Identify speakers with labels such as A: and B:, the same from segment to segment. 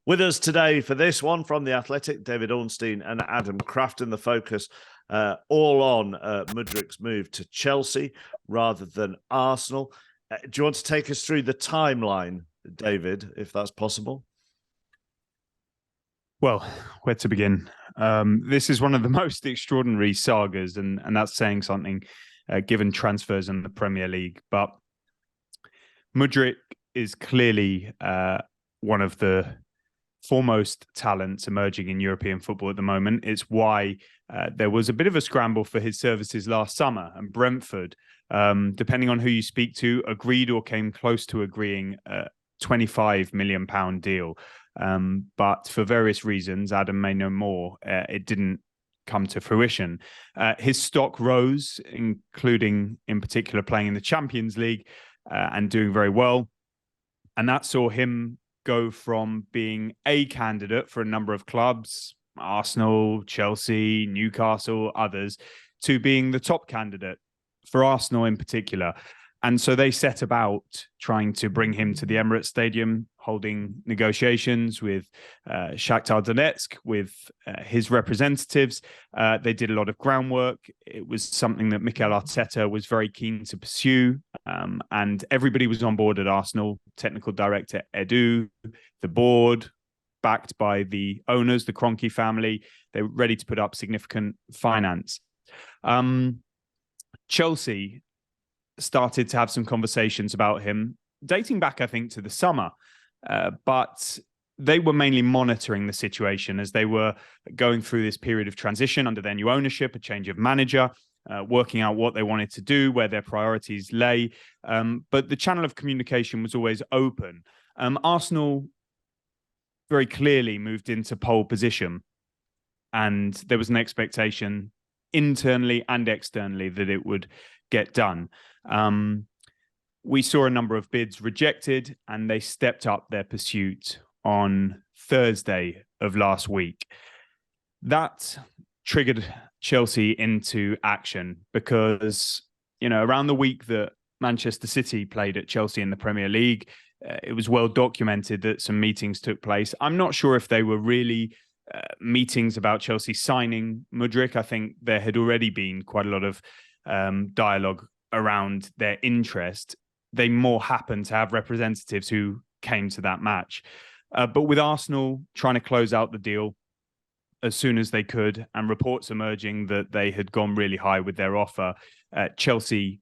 A: With us today for this one from The Athletic, David Ornstein and Adam Crafton. The focus all on Mudryk's move to Chelsea rather than Arsenal. Do you want to take us through the timeline, David, if that's possible?
B: Well, where to begin? This is one of the most extraordinary sagas, and that's saying something, given transfers in the Premier League. But Mudryk is clearly one of the foremost talents emerging in European football at the moment. It's why there was a bit of a scramble for his services last summer, and Brentford, depending on who you speak to, agreed or came close to agreeing a £25 million deal. But for various reasons, Adam may know more, it didn't come to fruition. His stock rose, including in particular playing in the Champions League and doing very well. And that saw him go from being a candidate for a number of clubs, Arsenal, Chelsea, Newcastle, others, to being the top candidate for Arsenal in particular. And so they set about trying to bring him to the Emirates Stadium, holding negotiations with Shakhtar Donetsk, with his representatives. They did a lot of groundwork. It was something that Mikel Arteta was very keen to pursue. And everybody was on board at Arsenal. Technical director Edu, the board, backed by the owners, the Kroenke family. They were ready to put up significant finance. Chelsea started to have some conversations about him, dating back, I think, to the summer. But they were mainly monitoring the situation as they were going through this period of transition under their new ownership, a change of manager, working out what they wanted to do, where their priorities lay. But the channel of communication was always open. Arsenal very clearly moved into pole position, and there was an expectation internally and externally that it would get done. We saw a number of bids rejected, and they stepped up their pursuit on Thursday of last week. That triggered Chelsea into action because, around the week that Manchester City played at Chelsea in the Premier League, it was well documented that some meetings took place. I'm not sure if they were really meetings about Chelsea signing Mudryk. I think there had already been quite a lot of dialogue around their interest. They more happened to have representatives who came to that match. But with Arsenal trying to close out the deal as soon as they could, and reports emerging that they had gone really high with their offer, Chelsea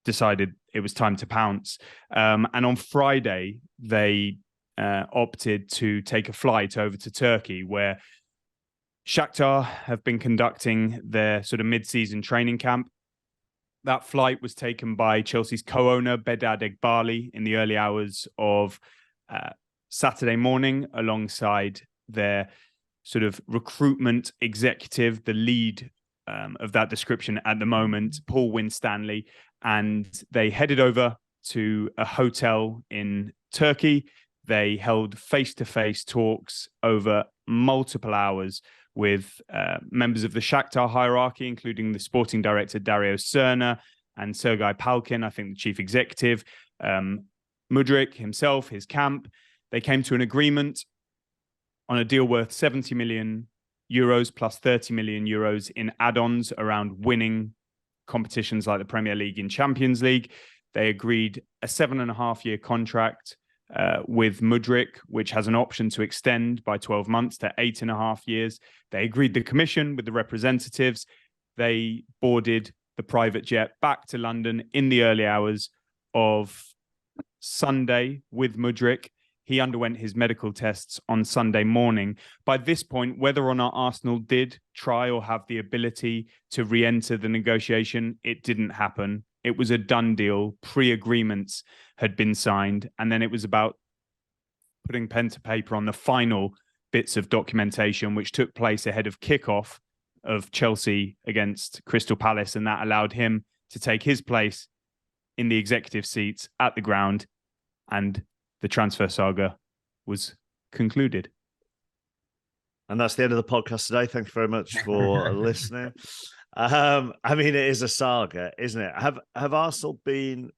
B: decided it was time to pounce. And on Friday, they opted to take a flight over to Turkey, where Shakhtar have been conducting their sort of mid-season training camp. That flight was taken by Chelsea's co-owner, Bedad Eghbali, in the early hours of Saturday morning, alongside their sort of recruitment executive, the lead of that description at the moment, Paul Winstanley. And they headed over to a hotel in Turkey. They held face-to-face talks over multiple hours with members of the Shakhtar hierarchy, including the sporting director Dario Serna and Sergei Palkin, I think the chief executive, Mudryk himself, his camp. They came to an agreement on a deal worth 70 million euros plus 30 million euros in add-ons around winning competitions like the Premier League and Champions League. They agreed a 7.5-year contract with Mudryk, which has an option to extend by 12 months to 8.5 years. They agreed the commission with the representatives. They boarded the private jet back to London in the early hours of Sunday with Mudryk. He underwent his medical tests on Sunday morning. By this point, whether or not Arsenal did try or have the ability to re-enter the negotiation, it didn't happen. It was a done deal. Pre-agreements had been signed. And then it was about putting pen to paper on the final bits of documentation, which took place ahead of kickoff of Chelsea against Crystal Palace. And that allowed him to take his place in the executive seats at the ground. And the transfer saga was concluded.
A: And that's the end of the podcast today. Thank you very much for listening. I mean, it is a saga, isn't it? Have Arsenal been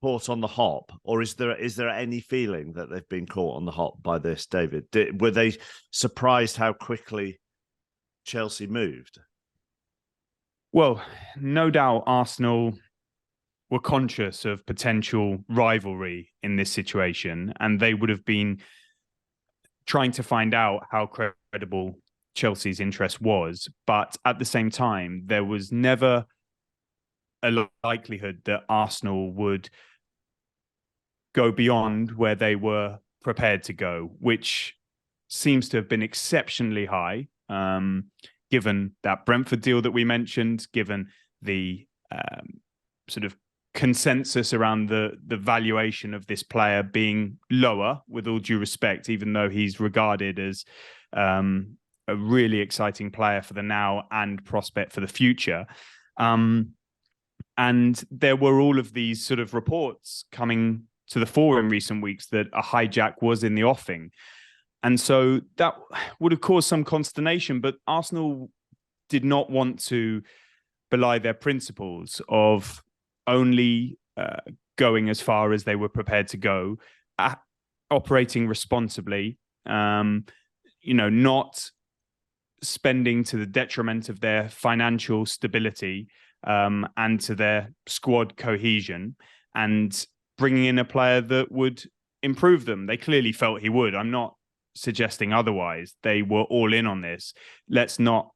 A: caught on the hop, or is there any feeling that they've been caught on the hop by this, David? Were they surprised how quickly Chelsea moved?
B: Well, no doubt Arsenal were conscious of potential rivalry in this situation, and they would have been trying to find out how credible Chelsea's interest was. But at the same time, there was never a likelihood that Arsenal would go beyond where they were prepared to go, which seems to have been exceptionally high, given that Brentford deal that we mentioned, given the sort of consensus around the valuation of this player being lower, with all due respect, even though he's regarded as a really exciting player for the now and prospect for the future. And there were all of these sort of reports coming to the fore in recent weeks that a hijack was in the offing. And so that would have caused some consternation, but Arsenal did not want to belie their principles of only going as far as they were prepared to go, operating responsibly, not spending to the detriment of their financial stability and to their squad cohesion, and bringing in a player that would improve them. They clearly felt he would. I'm not suggesting otherwise. They were all in on this. Let's not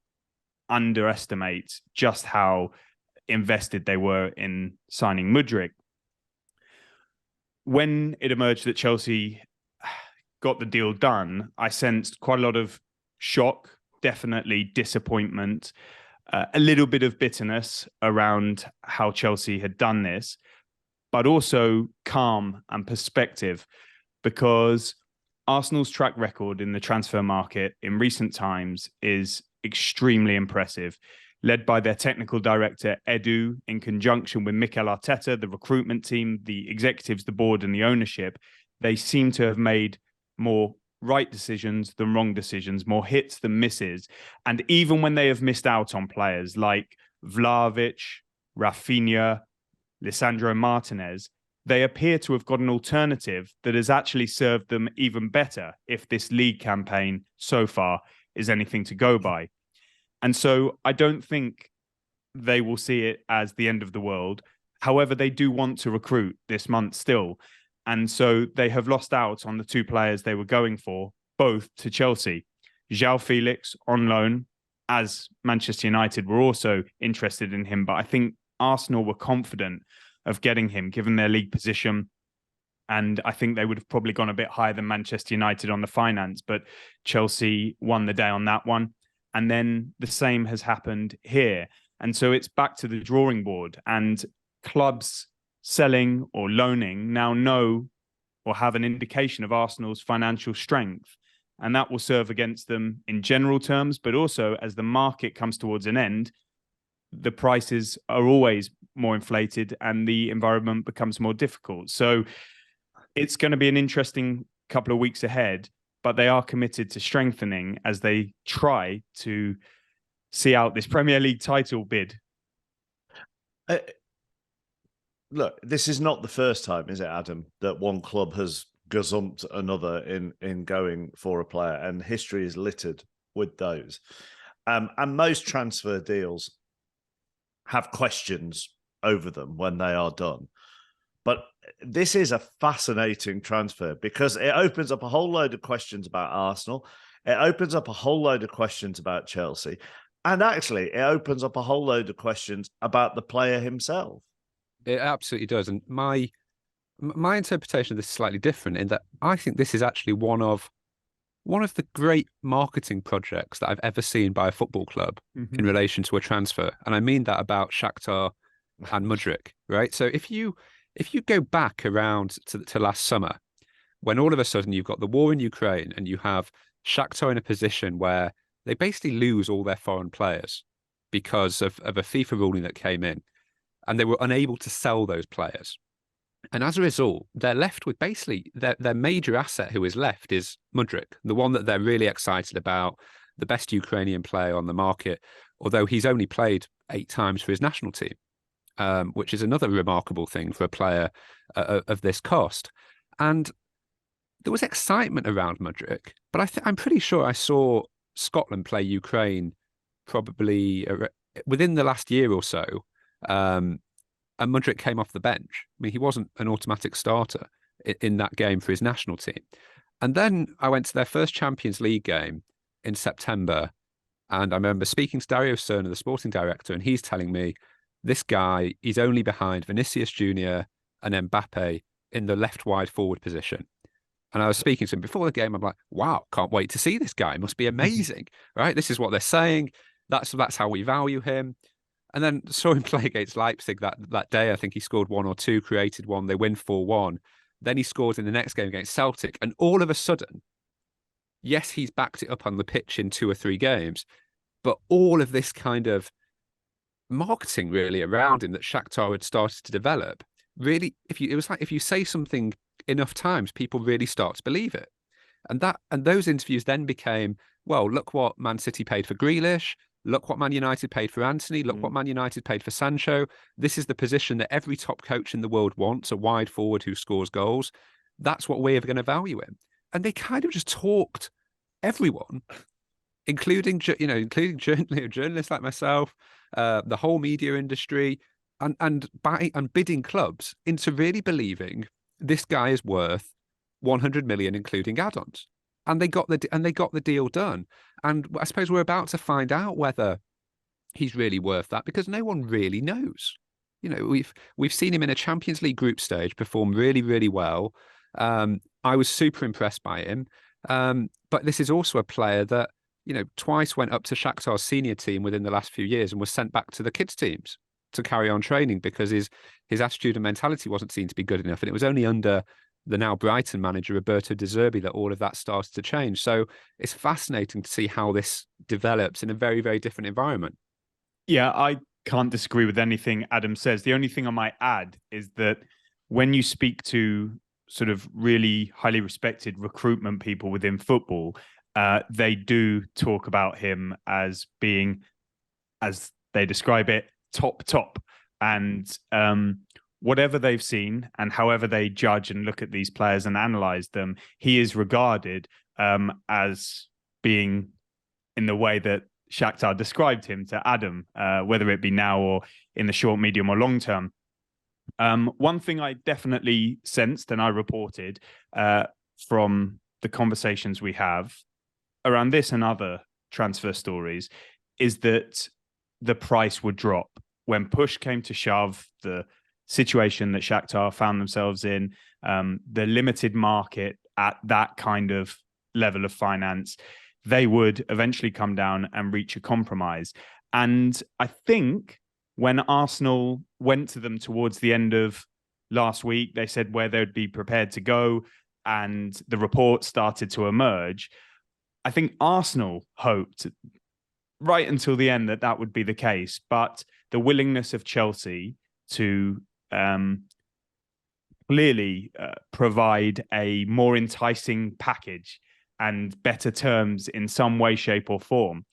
B: underestimate just how invested they were in signing Mudryk. When it emerged that Chelsea got the deal done, I sensed quite a lot of shock, definitely disappointment, a little bit of bitterness around how Chelsea had done this, but also calm and perspective, because Arsenal's track record in the transfer market in recent times is extremely impressive, led by their technical director, Edu, in conjunction with Mikel Arteta, the recruitment team, the executives, the board, and the ownership. They seem to have made more right decisions than wrong decisions, more hits than misses. And even when they have missed out on players like Vlahovic, Rafinha, Lisandro Martinez, they appear to have got an alternative that has actually served them even better if this league campaign so far is anything to go by. And so I don't think they will see it as the end of the world. However, they do want to recruit this month still. And so they have lost out on the two players they were going for, both to Chelsea. João Felix on loan, as Manchester United were also interested in him. But I think Arsenal were confident of getting him, given their league position. And I think they would have probably gone a bit higher than Manchester United on the finance. But Chelsea won the day on that one. And then the same has happened here. And so it's back to the drawing board. And clubs selling or loaning now know or have an indication of Arsenal's financial strength. And that will serve against them in general terms, but also as the market comes towards an end, the prices are always more inflated and the environment becomes more difficult. So it's going to be an interesting couple of weeks ahead, but they are committed to strengthening as they try to see out this Premier League title bid.
A: Look, this is not the first time, is it, Adam, that one club has gazumped another in going for a player, and history is littered with those. And most transfer deals have questions over them when they are done. But this is a fascinating transfer because it opens up a whole load of questions about Arsenal. It opens up a whole load of questions about Chelsea. And actually, it opens up a whole load of questions about the player himself.
C: It absolutely does. And my interpretation of this is slightly different in that I think this is actually one of the great marketing projects that I've ever seen by a football club in relation to a transfer. And I mean that about Shakhtar and Mudryk, right? So if you go back around to last summer, when all of a sudden you've got the war in Ukraine and you have Shakhtar in a position where they basically lose all their foreign players because of a FIFA ruling that came in, and they were unable to sell those players. And as a result, they're left with basically their major asset who is left is Mudryk, the one that they're really excited about, the best Ukrainian player on the market, although he's only played 8 times for his national team. which is another remarkable thing for a player of this cost. And there was excitement around Mudryk, but I'm pretty sure I saw Scotland play Ukraine probably within the last year or so, and Mudryk came off the bench. I mean, he wasn't an automatic starter in that game for his national team. And then I went to their first Champions League game in September, and I remember speaking to Dario Serna, the sporting director, and he's telling me, this guy, he's only behind Vinicius Junior and Mbappe in the left wide forward position. And I was speaking to him before the game. I'm like, wow, can't wait to see this guy. It must be amazing, right? This is what they're saying. That's how we value him. And then saw him play against Leipzig that day. I think he scored 1 or 2, created 1. They win 4-1. Then he scores in the next game against Celtic. And all of a sudden, yes, he's backed it up on the pitch in 2 or 3 games, but all of this kind of marketing really around him that Shakhtar had started to develop, really, it was like if you say something enough times, people really start to believe it. And those interviews then became, well, look what Man City paid for Grealish. Look what Man United paid for Anthony. Look what Man United paid for Sancho. This is the position that every top coach in the world wants, a wide forward who scores goals. That's what we're going to value him. And they kind of just talked everyone, including journalists like myself, the whole media industry, and bidding clubs into really believing this guy is worth 100 million, including add-ons. And they got the deal done. And I suppose we're about to find out whether he's really worth that, because no one really knows. You know, we've seen him in a Champions League group stage perform really, really well. I was super impressed by him. But this is also a player that, you know, twice went up to Shakhtar's senior team within the last few years and was sent back to the kids' teams to carry on training because his attitude and mentality wasn't seen to be good enough. And it was only under the now Brighton manager, Roberto De Zerbi, that all of that started to change. So it's fascinating to see how this develops in a very, very different environment.
B: Yeah, I can't disagree with anything Adam says. The only thing I might add is that when you speak to sort of really highly respected recruitment people within football, they do talk about him as being, as they describe it, top. And whatever they've seen and however they judge and look at these players and analyze them, he is regarded as being in the way that Shakhtar described him to Adam, whether it be now or in the short, medium or long term. One thing I definitely sensed and I reported from the conversations we have around this and other transfer stories is that the price would drop. When push came to shove, the situation that Shakhtar found themselves in, the limited market at that kind of level of finance, they would eventually come down and reach a compromise. And I think when Arsenal went to them towards the end of last week, they said where they'd be prepared to go, and the report started to emerge. I think Arsenal hoped right until the end that would be the case, but the willingness of Chelsea to clearly provide a more enticing package and better terms in some way, shape or form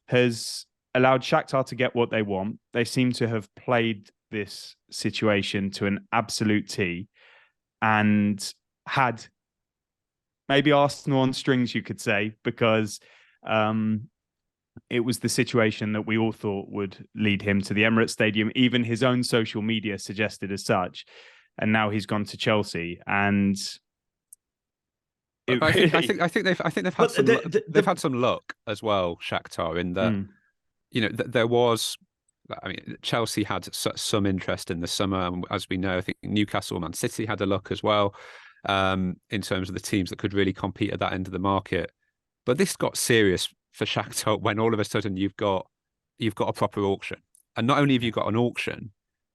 B: has allowed Shakhtar to get what they want. They seem to have played this situation to an absolute T and had maybe Arsenal on strings, you could say, because it was the situation that we all thought would lead him to the Emirates Stadium. Even his own social media suggested as such. And now he's gone to Chelsea, and
C: I think they've had they've had some luck as well, Shakhtar, in that you know there was. I mean, Chelsea had some interest in the summer, and as we know, I think Newcastle, Man City had a look as well in terms of the teams that could really compete at that end of the market. But this got serious for Shakhtar when all of a sudden you've got a proper auction, and not only have you got an auction,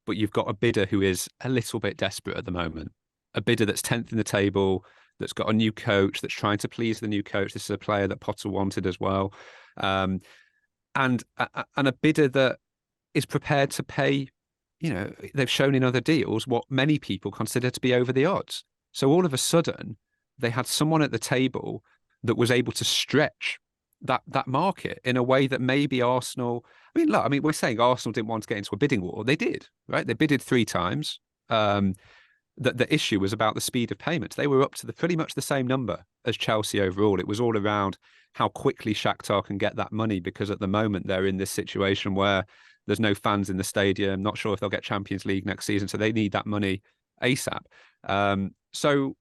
C: but you've got a bidder who is a little bit desperate at the moment, a bidder that's 10th in the table, that's got a new coach, that's trying to please the new coach. This is a player that Potter wanted as well, and a bidder that is prepared to pay. You know, they've shown in other deals what many people consider to be over the odds. So all of a sudden, they had someone at the table that was able to stretch that market in a way that maybe Arsenal. I mean, look, I mean, we're saying Arsenal didn't want to get into a bidding war. They did, right? They bidded 3 times. The issue was about the speed of payments. They were up to pretty much the same number as Chelsea overall. It was all around how quickly Shakhtar can get that money, because at the moment they're in this situation where there's no fans in the stadium. Not sure if they'll get Champions League next season, so they need that money ASAP. So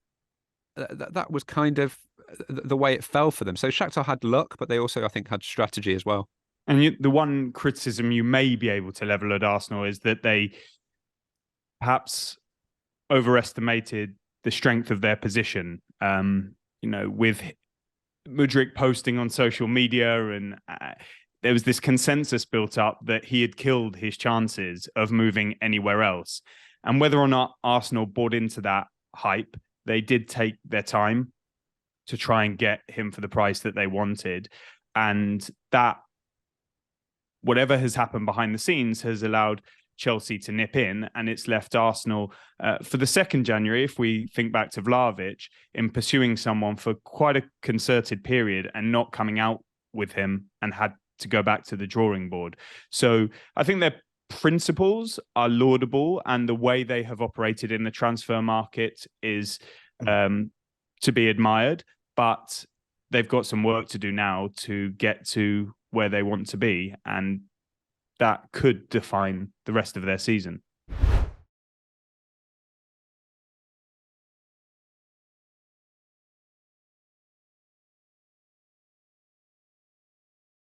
C: that was kind of the way it fell for them. So Shakhtar had luck, but they also, I think, had strategy as well.
B: And the one criticism you may be able to level at Arsenal is that they perhaps overestimated the strength of their position. With Mudryk posting on social media, and there was this consensus built up that he had killed his chances of moving anywhere else. And whether or not Arsenal bought into that hype, they did take their time to try and get him for the price that they wanted. And that, whatever has happened behind the scenes, has allowed Chelsea to nip in, and it's left Arsenal for the 2nd January, if we think back to Vlahovic, in pursuing someone for quite a concerted period and not coming out with him, and had to go back to the drawing board. So I think their principles are laudable, and the way they have operated in the transfer market is to be admired, but they've got some work to do now to get to where they want to be, and that could define the rest of their season.